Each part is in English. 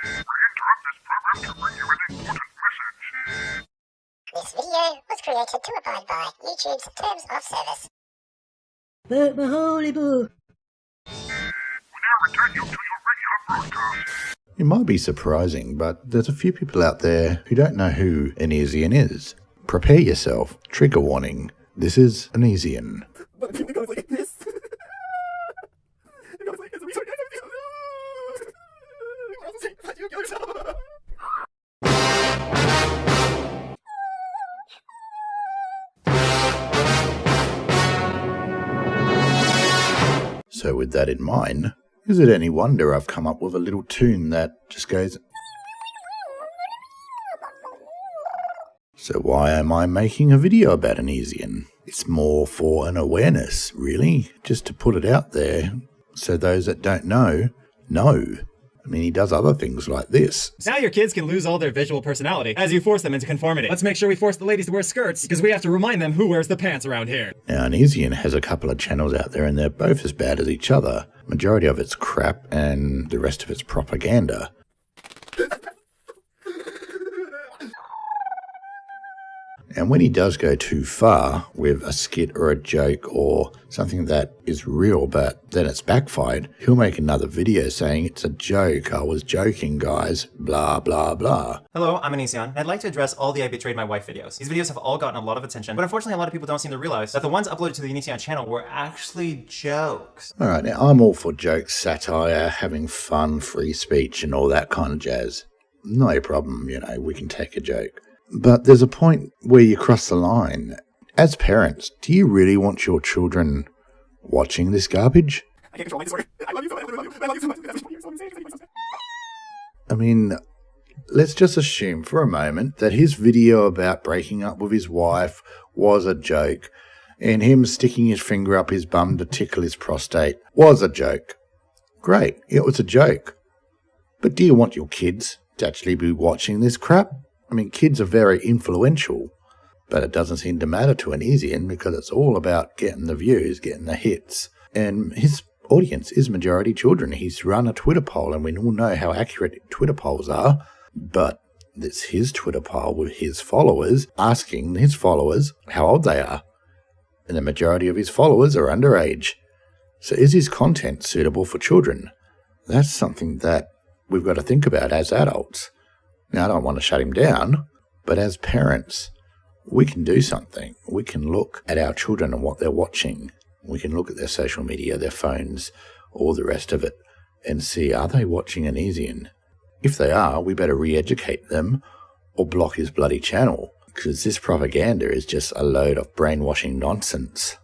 This video was created to abide by YouTube's terms of service. But my holy boo. It might be surprising, but there's a few people out there who don't know who Onision is. Prepare yourself. Trigger warning. This is Onision. So with that in mind, is it any wonder I've come up with a little tune that just goes... So why am I making a video about Onision? It's more for an awareness, really, just to put it out there so those that don't know. I mean, he does other things like this. Now your kids can lose all their visual personality as you force them into conformity. Let's make sure we force the ladies to wear skirts, because we have to remind them who wears the pants around here. Now, Onision has a couple of channels out there, and they're both as bad as each other. Majority of it's crap, and the rest of it's propaganda. And when he does go too far with a skit or a joke or something that is real but then it's backfired, he'll make another video saying it's a joke, I was joking guys, blah blah blah. Hello, I'm Onision. I'd like to address all the I Betrayed My Wife videos. These videos have all gotten a lot of attention, but unfortunately a lot of people don't seem to realize that the ones uploaded to the Onision channel were actually jokes. Alright, now I'm all for jokes, satire, having fun, free speech and all that kind of jazz. No problem, you know, we can take a joke. But there's a point where you cross the line. As parents, do you really want your children watching this garbage? I can't control my disorder. I love you so much. I love you so much. I mean, let's just assume for a moment that his video about breaking up with his wife was a joke, and him sticking his finger up his bum to tickle his prostate was a joke. Great, it was a joke. But do you want your kids to actually be watching this crap? I mean, kids are very influential, but it doesn't seem to matter to Onision because it's all about getting the views, getting the hits. And his audience is majority children. He's run a Twitter poll, and we all know how accurate Twitter polls are, but it's his Twitter poll with his followers asking his followers how old they are. And the majority of his followers are underage. So is his content suitable for children? That's something that we've got to think about as adults. Now, I don't want to shut him down, but as parents, we can do something. We can look at our children and what they're watching. We can look at their social media, their phones, all the rest of it, and see, are they watching Onision? If they are, we better re-educate them or block his bloody channel, because this propaganda is just a load of brainwashing nonsense.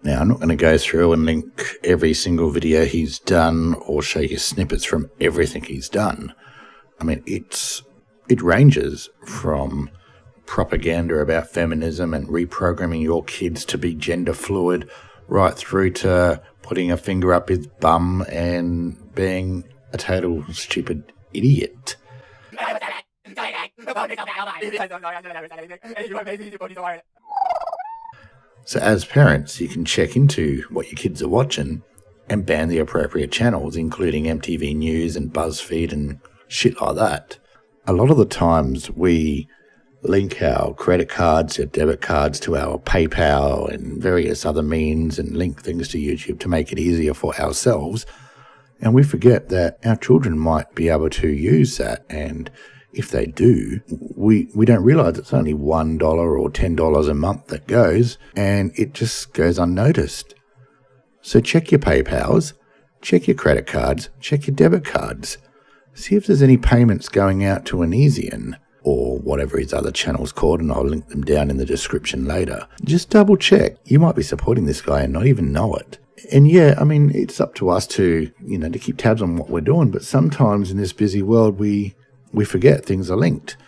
Now, I'm not going to go through and link every single video he's done or show you snippets from everything he's done. I mean, it ranges from propaganda about feminism and reprogramming your kids to be gender fluid right through to putting a finger up his bum and being a total stupid idiot. So as parents, you can check into what your kids are watching and ban the appropriate channels, including MTV News and BuzzFeed and shit like that. A lot of the times we link our credit cards, our debit cards to our PayPal and various other means and link things to YouTube to make it easier for ourselves. And we forget that our children might be able to use that, and if they do, we don't realize it's only $1 or $10 a month that goes, and it just goes unnoticed. So check your PayPals, check your credit cards, check your debit cards. See if there's any payments going out to Onision or whatever his other channel's called, and I'll link them down in the description later. Just double check. You might be supporting this guy and not even know it. And yeah, I mean, it's up to us to, to keep tabs on what we're doing, but sometimes in this busy world, we forget things are linked.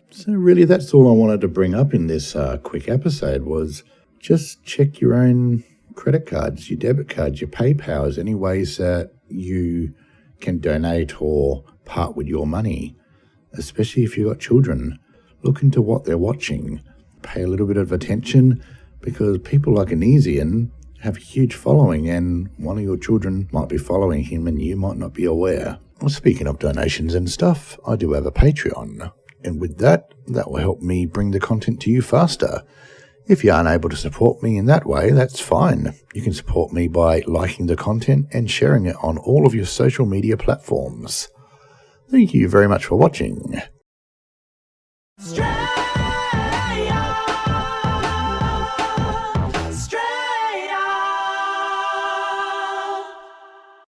So really, that's all I wanted to bring up in this quick episode was just check your own credit cards, your debit cards, your PayPals, any ways that you can donate or part with your money, especially if you've got children. Look into what they're watching. Pay a little bit of attention, because people like Onision have a huge following, and one of your children might be following him and you might not be aware. Well, speaking of donations and stuff, I do have a Patreon, and with that will help me bring the content to you faster. If you aren't able to support me in that way, that's fine. You can support me by liking the content and sharing it on all of your social media platforms. Thank you very much for watching.